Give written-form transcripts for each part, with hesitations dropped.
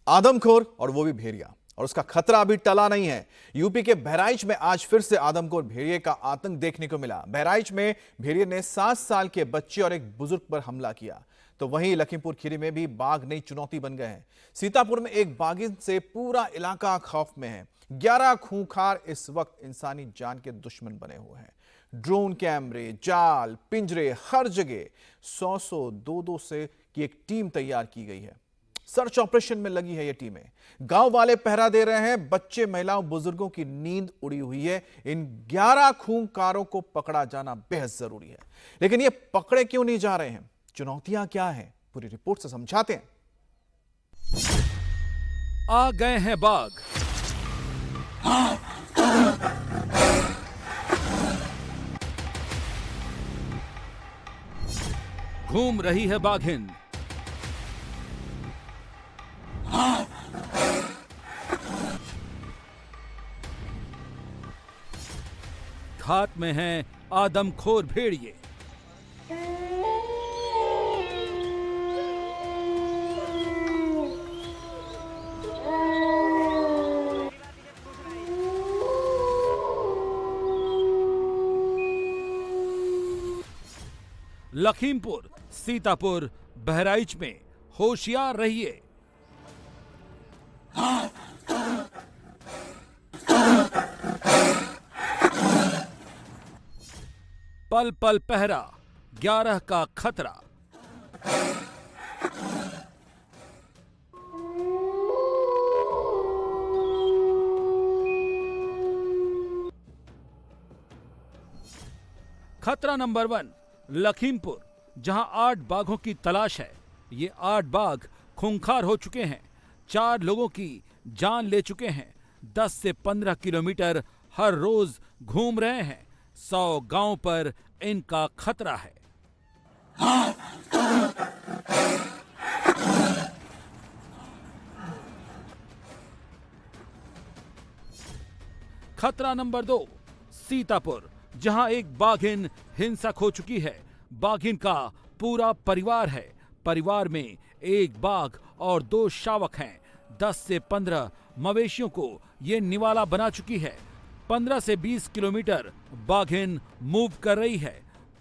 आदमखोर और वो भी भेड़िया, और उसका खतरा अभी टला नहीं है। यूपी के बहराइच में आज फिर से आदमखोर भेड़िए का आतंक देखने को मिला। बहराइच में भेड़िए ने 7 साल के बच्चे और एक बुजुर्ग पर हमला किया। तो वहीं लखीमपुर खीरी में भी बाघ नई चुनौती बन गए हैं। सीतापुर में एक बाघिन से पूरा इलाका खौफ में है। 11 खूंखार इस वक्त इंसानी जान के दुश्मन बने हुए हैं। ड्रोन कैमरे, जाल, पिंजरे, हर जगह 100 200 से की एक टीम तैयार की गई है। सर्च ऑपरेशन में लगी है ये टीमें। गांव वाले पहरा दे रहे हैं। बच्चे, महिलाओं, बुजुर्गों की नींद उड़ी हुई है। इन 11 खूंखारों को पकड़ा जाना बेहद जरूरी है। लेकिन ये पकड़े क्यों नहीं जा रहे हैं? चुनौतियां क्या हैं? पूरी रिपोर्ट से समझाते हैं। आ गए हैं बाघ। घूम रही है बाघिन। घात में हैं आदमखोर भेड़िए। लखीमपुर, सीतापुर, बहराइच में होशियार रहिए। पल पल पहरा, 11 का खतरा। खतरा नंबर 1, लखीमपुर, जहां 8 बाघों की तलाश है। ये 8 बाघ खूंखार हो चुके हैं। 4 लोगों की जान ले चुके हैं। 10 से 15 किलोमीटर हर रोज घूम रहे हैं। 100 गांव पर इनका खतरा है। खतरा नंबर 2, सीतापुर, जहां एक बाघिन हिंसक हो चुकी है। बाघिन का पूरा परिवार है। परिवार में एक बाघ और 2 शावक हैं। 10 से 15 मवेशियों को ये निवाला बना चुकी है। 15 से 20 किलोमीटर बाघिन मूव कर रही है।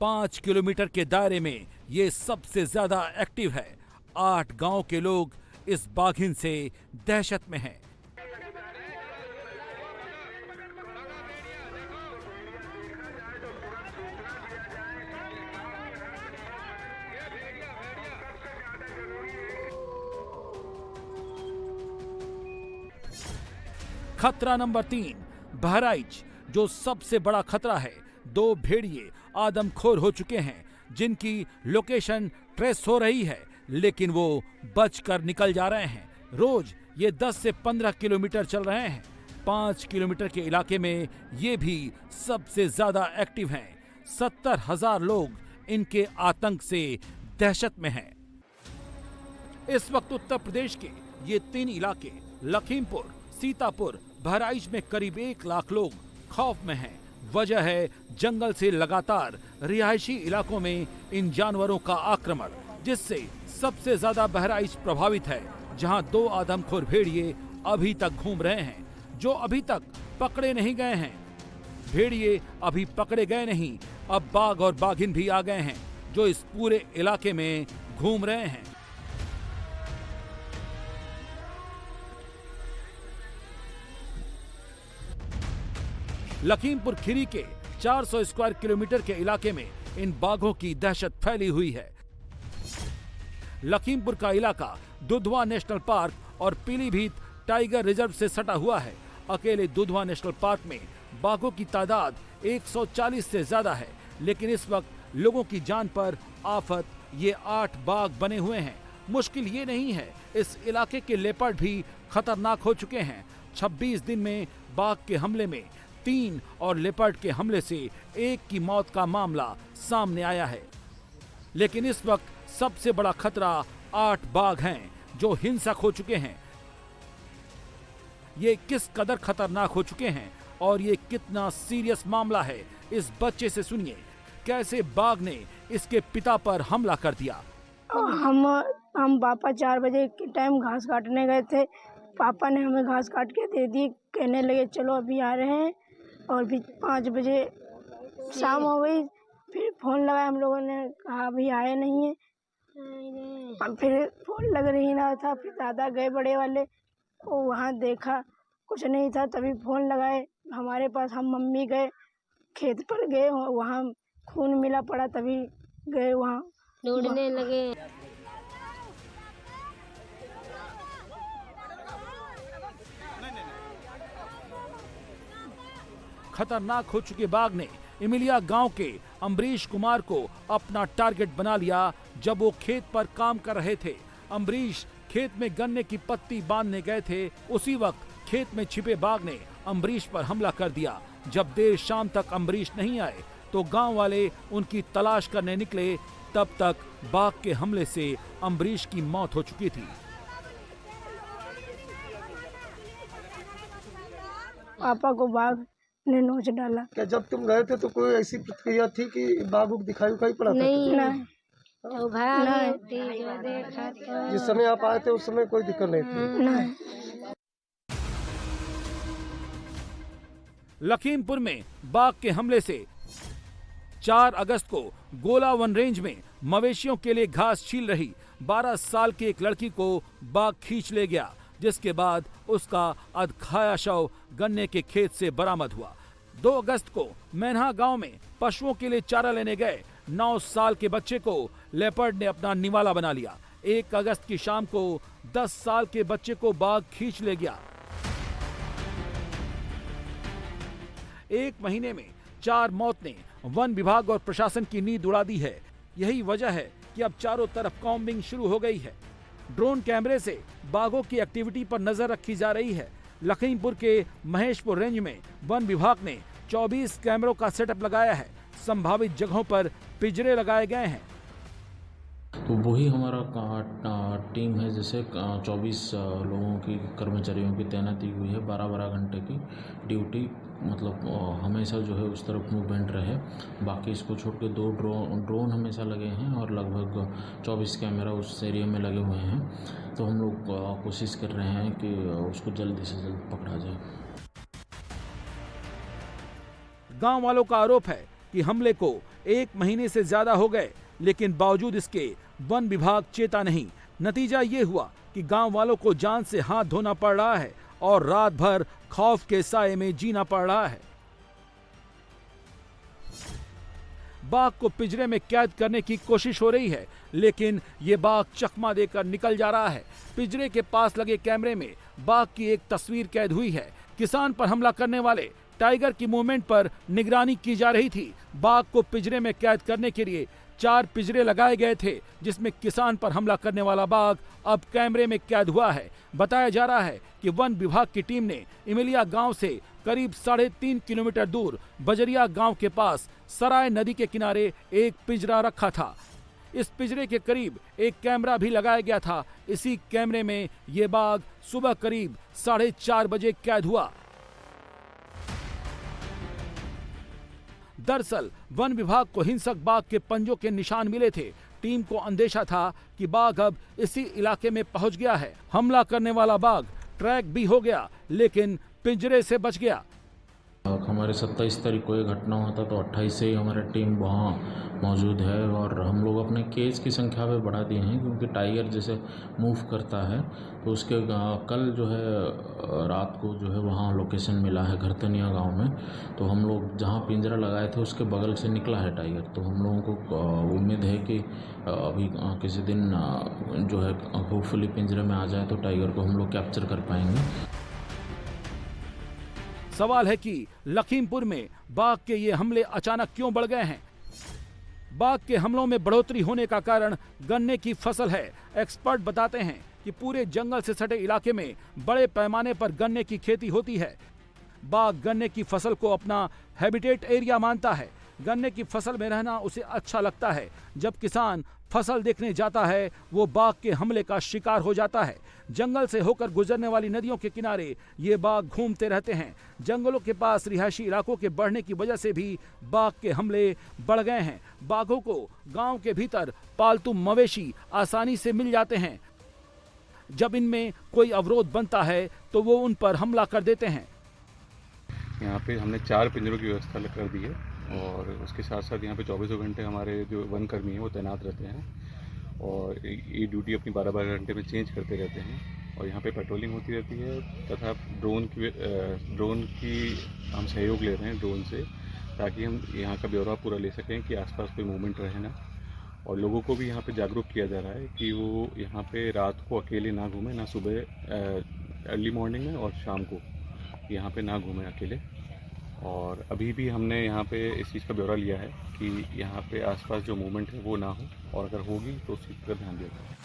5 किलोमीटर के दायरे में ये सबसे ज्यादा एक्टिव है। 8 गांव के लोग इस बाघिन से दहशत में हैं। खतरा नंबर 3, बहराइच, जो सबसे बड़ा खतरा है। 2 भेड़िए आदमखोर हो चुके हैं, जिनकी लोकेशन ट्रेस हो रही है, लेकिन वो बचकर निकल जा रहे हैं। रोज ये 10 से 15 किलोमीटर चल रहे हैं। 5 किलोमीटर के इलाके में ये भी सबसे ज्यादा एक्टिव हैं। 70,000 लोग इनके आतंक से दहशत में हैं। इस वक्त उत्तर प्रदेश के ये 3 इलाके, लखीमपुर, सीतापुर, बहराइच में करीब 1 लाख लोग खौफ में हैं। वजह है जंगल से लगातार रिहायशी इलाकों में इन जानवरों का आक्रमण, जिससे सबसे ज्यादा बहराइच प्रभावित है, जहां 2 आदमखोर भेड़िए अभी तक घूम रहे हैं, जो अभी तक पकड़े नहीं गए हैं। भेड़िए अभी पकड़े गए नहीं, अब बाघ और बाघिन भी आ गए हैं, जो इस पूरे इलाके में घूम रहे हैं। लखीमपुर खीरी के 400 स्क्वायर किलोमीटर के इलाके में इन बाघों की दहशत फैली हुई है। लखीमपुर का इलाका दुधवा नेशनल पार्क और पीलीभीत टाइगर रिजर्व से सटा हुआ है। अकेले दुधवा नेशनल पार्क में बाघों की तादाद 140 से ज्यादा है, लेकिन इस वक्त लोगों की जान पर आफत ये 8 बाघ बने हुए हैं। मुश्किल ये नहीं है, इस इलाके के लेपर्ड भी खतरनाक हो चुके हैं। 26 दिन में बाघ के हमले में 3 और लेपर्ड के हमले से 1 की मौत का मामला सामने आया है। लेकिन इस वक्त सबसे बड़ा खतरा 8 बाघ हैं, जो हिंसक हो चुके हैं। ये किस कदर खतरनाक हो चुके हैं और ये कितना सीरियस मामला है, इस बच्चे से सुनिए। कैसे बाघ ने इसके पिता पर हमला कर दिया। हम हम पापा 4 बजे के टाइम घास काटने गए थे। पापा ने हमें घास काट के दे दी, कहने लगे चलो अभी आ रहे हैं। और फिर 5 बजे शाम हो गई, फिर फ़ोन लगाया, हम लोगों ने कहा अभी आए नहीं है। अब फिर फ़ोन लग रही ना था, फिर दादा गए बड़े वाले, वो वहाँ देखा कुछ नहीं था, तभी फ़ोन लगाए हमारे पास। हम मम्मी गए खेत पर, गए वहाँ खून मिला पड़ा, तभी गए वहाँ ढूंढने लगे। खतरनाक हो चुके बाघ ने इमिलिया गांव के अम्बरीश कुमार को अपना टारगेट बना लिया जब वो खेत पर काम कर रहे थे। अम्बरीश खेत में गन्ने की पत्ती बांधने गए थे। उसी वक्त खेत में छिपे बाघ ने अम्बरीश पर हमला कर दिया। जब देर शाम तक अम्बरीश नहीं आए तो गांव वाले उनकी तलाश करने निकले। तब तक बाघ के हमले से अम्बरीश की मौत हो चुकी थी। पापा को बाघ ने नोच डाला। क्या जब तुम गए थे तो कोई ऐसी प्रतिक्रिया थी कि बाघ दिखाई पड़ा था? नहीं, तो भाग थी जो देखा तो। जिस समय आप आए थे उस समय कोई दिक्कत नहीं थी? नहीं। लखीमपुर में बाघ के हमले से 4 अगस्त को गोला वन रेंज में मवेशियों के लिए घास छील रही 12 साल की एक लड़की को बाघ खींच ले गया, जिसके बाद उसका अधखाया शव गन्ने के खेत से बरामद हुआ। 2 अगस्त को मैनहा गांव में पशुओं के लिए चारा लेने गए 9 साल के बच्चे को लेपर्ड ने अपना निवाला बना लिया। 1 अगस्त की शाम को 10 साल के बच्चे को बाघ खींच ले गया। 1 महीने में 4 मौत ने वन विभाग और प्रशासन की नींद उड़ा दी है। यही वजह है कि अब चारों तरफ कॉम्बिंग शुरू हो गई है। ड्रोन कैमरे से बाघों की एक्टिविटी पर नजर रखी जा रही है। लखीमपुर के महेशपुर रेंज में वन विभाग ने 24 कैमरों का सेटअप लगाया है। संभावित जगहों पर पिंजरे लगाए गए हैं। तो वही हमारा टीम है, जैसे 24 लोगों की कर्मचारियों की तैनाती हुई है। 12-12 घंटे की ड्यूटी, मतलब हमेशा जो है उस तरफ मूवमेंट रहे। बाकी इसको छोड़ के 2 ड्रोन हमेशा लगे हैं और लगभग 24 कैमरा उस एरिया में लगे हुए हैं। तो हम लोग कोशिश कर रहे हैं कि उसको जल्दी से जल्द पकड़ा जाए। गांव वालों का आरोप है कि हमले को 1 महीने से ज्यादा हो गए, लेकिन बावजूद इसके वन विभाग चेता नहीं। नतीजा ये हुआ कि गांव वालों को जान से हाथ धोना पड़ रहा है और रात भर खौफ के साए में जीना पड़ रहा है। बाघ को पिंजरे में कैद करने की कोशिश हो रही है, लेकिन ये बाघ चकमा देकर निकल जा रहा है। पिंजरे के पास लगे कैमरे में बाघ की एक तस्वीर कैद हुई है। किसान पर हमला करने वाले टाइगर की मूवमेंट पर निगरानी की जा रही थी। बाघ को पिंजरे में कैद करने के लिए 4 पिंजरे लगाए गए थे, जिसमें किसान पर हमला करने वाला बाघ अब कैमरे में कैद हुआ है। बताया जा रहा है कि वन विभाग की टीम ने इमिलिया गांव से करीब 3.5 किलोमीटर दूर बजरिया गांव के पास सराय नदी के किनारे एक पिंजरा रखा था। इस पिंजरे के करीब एक कैमरा भी लगाया गया था। इसी कैमरे में ये बाघ सुबह करीब 4:30 बजे कैद हुआ। दरअसल वन विभाग को हिंसक बाघ के पंजों के निशान मिले थे। टीम को अंदेशा था कि बाघ अब इसी इलाके में पहुंच गया है। हमला करने वाला बाघ ट्रैक भी हो गया, लेकिन पिंजरे से बच गया। हमारे 27 तारीख को ये घटना हुआ था, तो 28 से ही हमारी टीम वहाँ मौजूद है और हम लोग अपने केज की संख्या पे बढ़ा दिए हैं, क्योंकि टाइगर जैसे मूव करता है तो उसके कल जो है रात को जो है वहाँ लोकेशन मिला है घरतनिया गांव में। तो हम लोग जहाँ पिंजरा लगाए थे उसके बगल से निकला है टाइगर। तो हम लोगों को उम्मीद है कि अभी किसी दिन जो है होपफुली पिंजरे में आ जाए तो टाइगर को हम लोग कैप्चर कर पाएंगे। सवाल है कि लखीमपुर में बाघ के ये हमले अचानक क्यों बढ़ गए हैं। बाघ के हमलों में बढ़ोतरी होने का कारण गन्ने की फसल है। एक्सपर्ट बताते हैं कि पूरे जंगल से सटे इलाके में बड़े पैमाने पर गन्ने की खेती होती है। बाघ गन्ने की फसल को अपना हैबिटेट एरिया मानता है, गन्ने की फसल में रहना उसे अच्छा लगता है। जब किसान फसल देखने जाता है वो बाघ के हमले का शिकार हो जाता है। जंगल से होकर गुजरने वाली नदियों के किनारे ये बाघ घूमते रहते हैं। जंगलों के पास रिहायशी इलाकों के बढ़ने की वजह से भी बाघ के हमले बढ़ गए हैं। बाघों को गांव के भीतर पालतू मवेशी आसानी से मिल जाते हैं। जब इनमें कोई अवरोध बनता है तो वो उन पर हमला कर देते हैं। यहाँ पे हमने 4 पिंजरों की व्यवस्था कर दी है और उसके साथ साथ यहाँ पे 24 घंटे हमारे जो वन कर्मी हैं वो तैनात रहते हैं और ये ड्यूटी अपनी 12-12 घंटे में चेंज करते रहते हैं और यहाँ पे पेट्रोलिंग होती रहती है तथा ड्रोन की हम सहयोग ले रहे हैं ड्रोन से, ताकि हम यहाँ का ब्यौरा पूरा ले सकें कि आसपास कोई मूवमेंट रहे ना। और लोगों को भी यहाँ पे जागरूक किया जा रहा है कि वो यहाँ पे रात को अकेले ना घूमें, ना सुबह अर्ली मॉर्निंग में और शाम को यहाँ पे ना घूमें अकेले। और अभी भी हमने यहाँ पे इस चीज़ का ब्यौरा लिया है कि यहाँ पे आसपास जो मूवमेंट है वो ना हो और अगर होगी तो उस चीज़ पर ध्यान दिया जाए।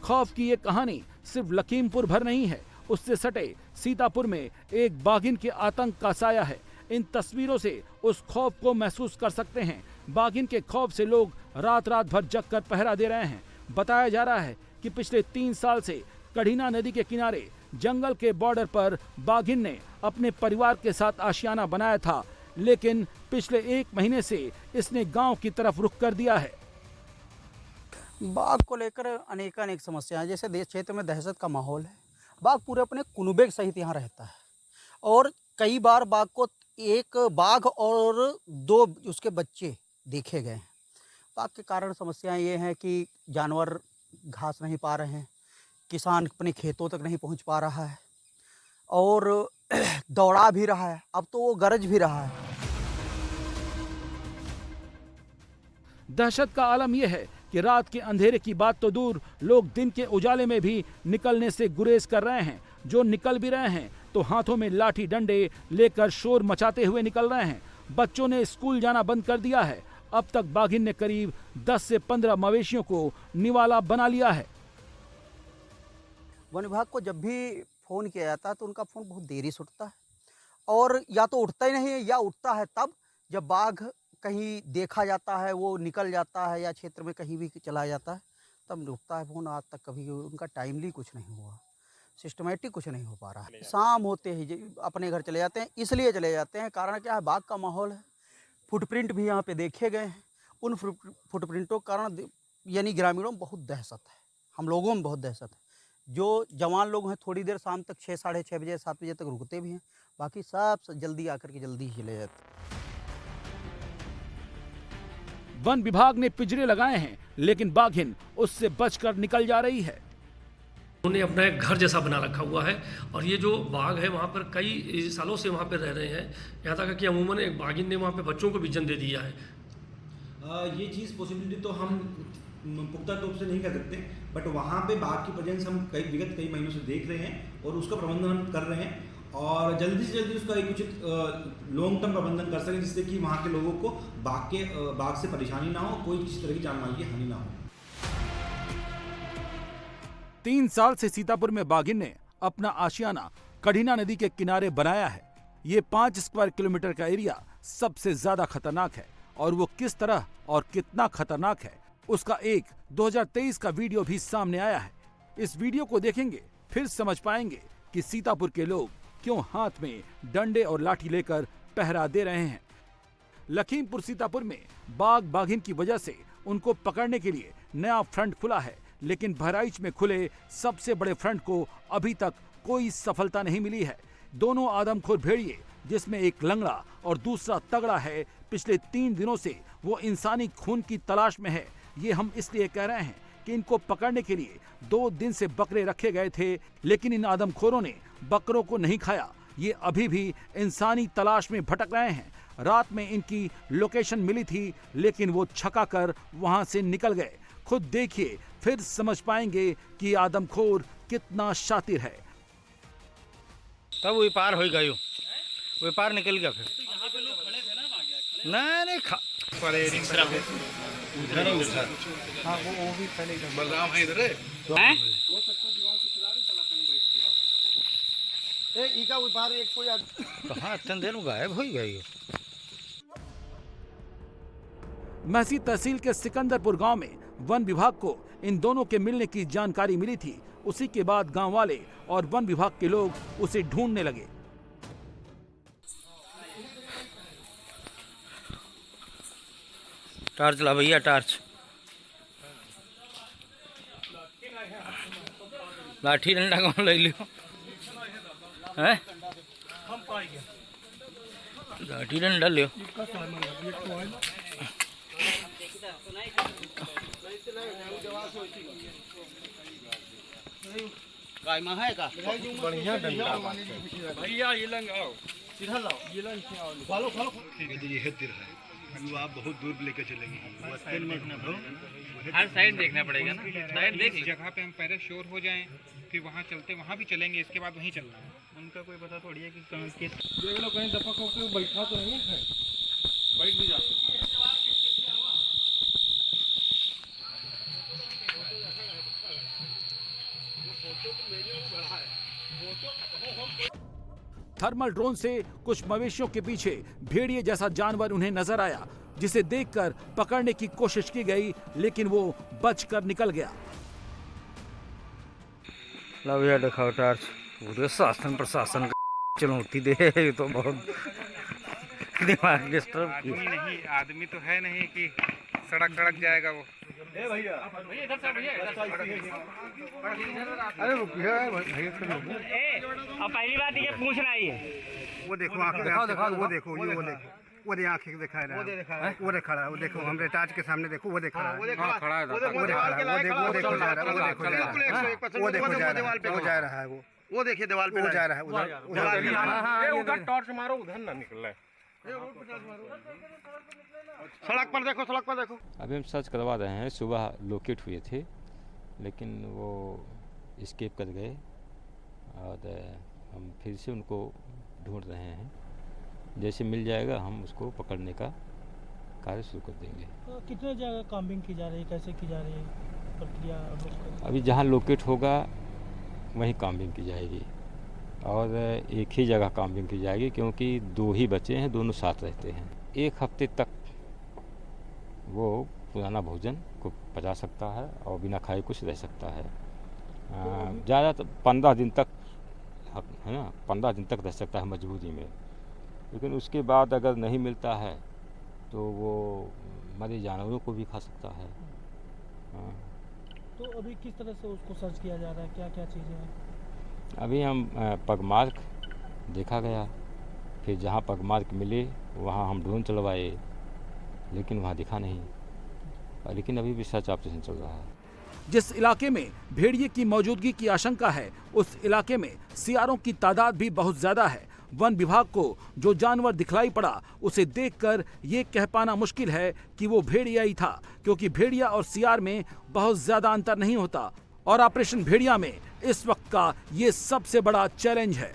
खौफ की ये कहानी सिर्फ लखीमपुर भर नहीं है, उससे सटे सीतापुर में एक बाघिन के आतंक का साया है। इन तस्वीरों से उस खौफ को महसूस कर सकते हैं। बाघिन के खौफ से लोग रात रात भर जग कर पहरा दे रहे हैं। बताया जा रहा है कि पिछले 3 साल से कढ़ीना नदी के किनारे जंगल के बॉर्डर पर बाघिन ने अपने परिवार के साथ आशियाना बनाया था, लेकिन पिछले 1 महीने से इसने गांव की तरफ रुख कर दिया है। बाघ को लेकर अनेक समस्याएं, जैसे देश क्षेत्र में दहशत का माहौल है। बाघ पूरे अपने कुनबे के सहित यहाँ रहता है और कई बार बाघ को एक बाघ और 2 उसके बच्चे देखे गए हैं। बाघ के कारण समस्याएं ये हैं कि जानवर घास नहीं पा रहे हैं, किसान अपने खेतों तक नहीं पहुंच पा रहा है और दौड़ा भी रहा है, अब तो वो गरज भी रहा है। दहशत का आलम यह है कि रात के अंधेरे की बात तो दूर, लोग दिन के उजाले में भी निकलने से गुरेज कर रहे हैं। जो निकल भी रहे हैं तो हाथों में लाठी डंडे लेकर शोर मचाते हुए निकल रहे हैं। बच्चों ने स्कूल जाना बंद कर दिया है। अब तक बाघिन ने करीब 10 से 15 मवेशियों को निवाला बना लिया है। वन विभाग को जब भी फ़ोन किया जाता है तो उनका फ़ोन बहुत देरी से उठता है और या तो उठता ही नहीं है या उठता है तब जब बाघ कहीं देखा जाता है, वो निकल जाता है या क्षेत्र में कहीं भी चला जाता है, तब उठता है फ़ोन। आज तक कभी उनका टाइमली कुछ नहीं हुआ, सिस्टमेटिक कुछ नहीं हो पा रहा है। शाम होते ही अपने घर चले जाते हैं। इसलिए चले जाते हैं, कारण क्या है, बाघ का माहौल है। फुटप्रिंट भी यहाँ पे देखे गए हैं। उन फुटप्रिंटों के कारण यानी ग्रामीणों में बहुत दहशत है, हम लोगों में बहुत दहशत है। जो जवान लोग हैं थोड़ी देर शाम तक 6, साढ़े 6 बजे 7 बजे तक रुकते भी हैं, बाकी सब जल्दी आकर के जल्दी ही चले जाते हैं। वन विभाग ने पिंजरे लगाए हैं, लेकिन बाघिन उससे बचकर निकल जा रही है। उन्होंने अपना एक घर जैसा बना रखा हुआ है और ये जो बाघ है वहाँ पर कई सालों से वहाँ पर रह रहे हैं। यहाँ तक कि अमूमन एक बाघिन ने वहाँ पे बच्चों को भी जन्म दे दिया है। ये चीज़ पॉसिबिलिटी तो हम पुख्ता रूप से नहीं कर सकते, बट वहाँ पे बाघ की प्रेजेंस हम विगत कई महीनों से देख रहे हैं और उसका प्रबंधन हम कर रहे हैं और जल्दी से जल्दी उसका एक उचित लॉन्ग टर्म प्रबंधन कर सकें, जिससे कि वहाँ के लोगों को बाघ से परेशानी ना हो, कोई किसी तरह की जान माल की हानि ना हो। 3 साल से सीतापुर में बाघिन ने अपना आशियाना कढ़ीना नदी के किनारे बनाया है। ये 5 स्क्वायर किलोमीटर का एरिया सबसे ज्यादा खतरनाक है और वो किस तरह और कितना खतरनाक है उसका एक 2023 का वीडियो भी सामने आया है। इस वीडियो को देखेंगे फिर समझ पाएंगे कि सीतापुर के लोग क्यों हाथ में डंडे और लाठी लेकर पहरा दे रहे हैं। लखीमपुर सीतापुर में बाघ बाघिन की वजह से उनको पकड़ने के लिए नया फ्रंट खुला है, लेकिन बहराइच में खुले सबसे बड़े फ्रंट को अभी तक कोई सफलता नहीं मिली है। दोनों आदमखोर भेड़िए, जिसमें एक लंगड़ा और दूसरा तगड़ा है, पिछले 3 दिनों से वो इंसानी खून की तलाश में है। ये हम इसलिए कह रहे हैं कि इनको पकड़ने के लिए 2 दिन से बकरे रखे गए थे, लेकिन इन आदमखोरों ने बकरों को नहीं खाया। ये अभी भी इंसानी तलाश में भटक रहे हैं। रात में इनकी लोकेशन मिली थी, लेकिन वो छका कर वहां से निकल गए। खुद देखिए, फिर समझ पाएंगे कि आदमखोर कितना शातिर है। तब वो पार हो गयो, वो पार निकल गया। फिर नहीं खा हाँ वो भी पहले बलराम है इधर है ई का पार एक कोई कहाँ इतने देर गायब हो गई। महसी तहसील के सिकंदरपुर गांव में वन विभाग को इन दोनों के मिलने की जानकारी मिली थी। उसी के बाद गांव वाले और वन विभाग के लोग उसे ढूंढने लगे। टार्च ला भैया, टार्च। लाठी डंडा कौन ले लियो हैं? लाठी डंडा लियो। बढ़िया डंडा भैया, ये लंग आओ, सीधा लाओ, ये लंग से आओ, फालो फालो। ये तिर है, वो आप बहुत दूर लेके चलेंगे। हर साइड देखना पड़ेगा ना, साइड देख ली। जगह पे हम पहले श्योर हो जाएं, फिर वहाँ चलते, वहाँ भी चलेंगे, इसके बाद वहीं चलना है। उनका कोई पता थोड़ी है कि कहाँ के। देख लो कहीं दफा को बैठा तो नहीं है, बैठ भी जा सकते हैं। थर्मल ड्रोन से कुछ मवेशियों के पीछे भेड़िए जैसा जानवर उन्हें नजर आया, जिसे देखकर पकड़ने की कोशिश की गई, लेकिन वो बचकर निकल गया। ला भैया दिखाओ टार्च। पूरे शासन प्रशासन का चुनौती दे, ये तो बहुत दिमाग डिस्टर्ब। आदमी तो है नहीं कि सड़क जाएगा वो। ए भैया, इधर से भैया, अरे रुकिए भैया, अब पहली बात ये पूछना ही है। वो देखो आंखें दिखाओ, वो देखो, ये वो देखो, वो दे आंखें दिखा रहा है, वो देख खड़ा है, वो देखो हमरे टार्च के सामने देखो, वो देख खड़ा है, वो देखो जा रहा है, वो देखो जा रहा है, वो देखो जा रहा है, वो देखिए दीवार पे वो जा रहा है, उधर टॉर्च मारो, उधर ना निकल रहा है। सड़क पर देखो, सड़क पर देखो। अभी हम सर्च करवा रहे हैं। सुबह लोकेट हुए थे, लेकिन वो एस्केप कर गए और हम फिर से उनको ढूंढ रहे हैं। जैसे मिल जाएगा हम उसको पकड़ने का कार्य शुरू कर देंगे। कितने जगह काम्बिंग की जा रही है, कैसे की जा रही है प्रक्रिया? अभी जहाँ लोकेट होगा वहीं काम्बिंग की जाएगी, और एक ही जगह काम्बिंग की जाएगी, क्योंकि दो ही बच्चे हैं, दोनों साथ रहते हैं। एक हफ्ते तक वो पुराना भोजन को पचा सकता है और बिना खाए कुछ रह सकता है। ज़्यादा 15 दिन तक है ना, 15 दिन तक रह सकता है मजबूरी में। लेकिन उसके बाद अगर नहीं मिलता है तो वो मरे जानवरों को भी खा सकता है। तो अभी किस तरह से उसको सर्च किया जा रहा है, क्या क्या चीज़ें हैं? अभी हम पगमार्क देखा गया, फिर जहाँ पगमार्क मिले वहाँ हम ड्रोन चलवाए, लेकिन वहाँ दिखा नहीं। लेकिन अभी भी सर्च ऑपरेशन चल रहा है। जिस इलाके में भेड़िए की मौजूदगी की आशंका है, उस इलाके में सियारों की तादाद भी बहुत ज्यादा है। वन विभाग को जो जानवर दिखलाई पड़ा, उसे देखकर ये कह पाना मुश्किल है कि वो भेड़िया ही था, क्योंकि भेड़िया और सियार में बहुत ज्यादा अंतर नहीं होता। और ऑपरेशन भेड़िया में इस वक्त का ये सबसे बड़ा चैलेंज है।